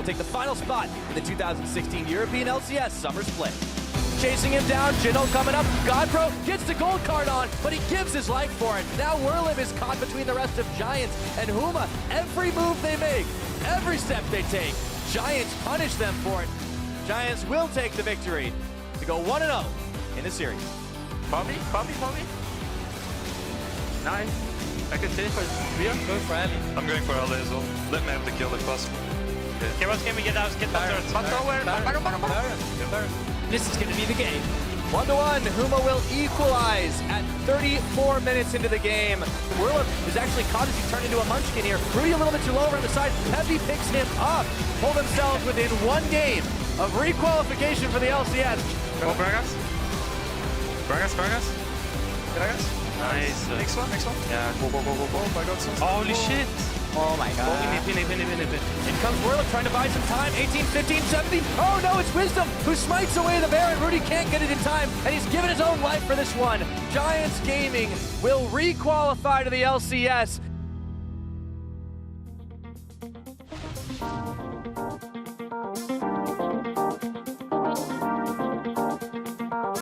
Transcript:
will take the final spot in the 2016 European LCS Summer Split. Chasing him down, Jinno coming up. Godpro gets the gold card on, but he gives his life for it. Now Whirlim is caught between the rest of Giants and Huma. Every move they make, every step they take, Giants punish them for it. Giants will take the victory to go 1-0 in the series. Bobby. Nice. I can take for Rhea. Go for Ali. I'm going for LA as well. Let me have the kill if possible. Okay, what's game we get out? Get top third. Top tower. This is going to be the game. 1-1, Huma will equalize at 34 minutes into the game. Whirlim is actually caught as he turned into a munchkin here. Rudy a little bit too low over on the side. Peppy picks him up. Hold themselves within one game of requalification for the LCS. Go Bragas. Nice. Next one. Yeah, go. Oh my god, so Holy shit. Oh my god. Win it. In comes Whirlim trying to buy some time. 18, 15, 17. Oh no, it's Wisdom who smites away the Baron. Rudy can't get it in time, and he's given his own life for this one. Giants Gaming will requalify to the LCS.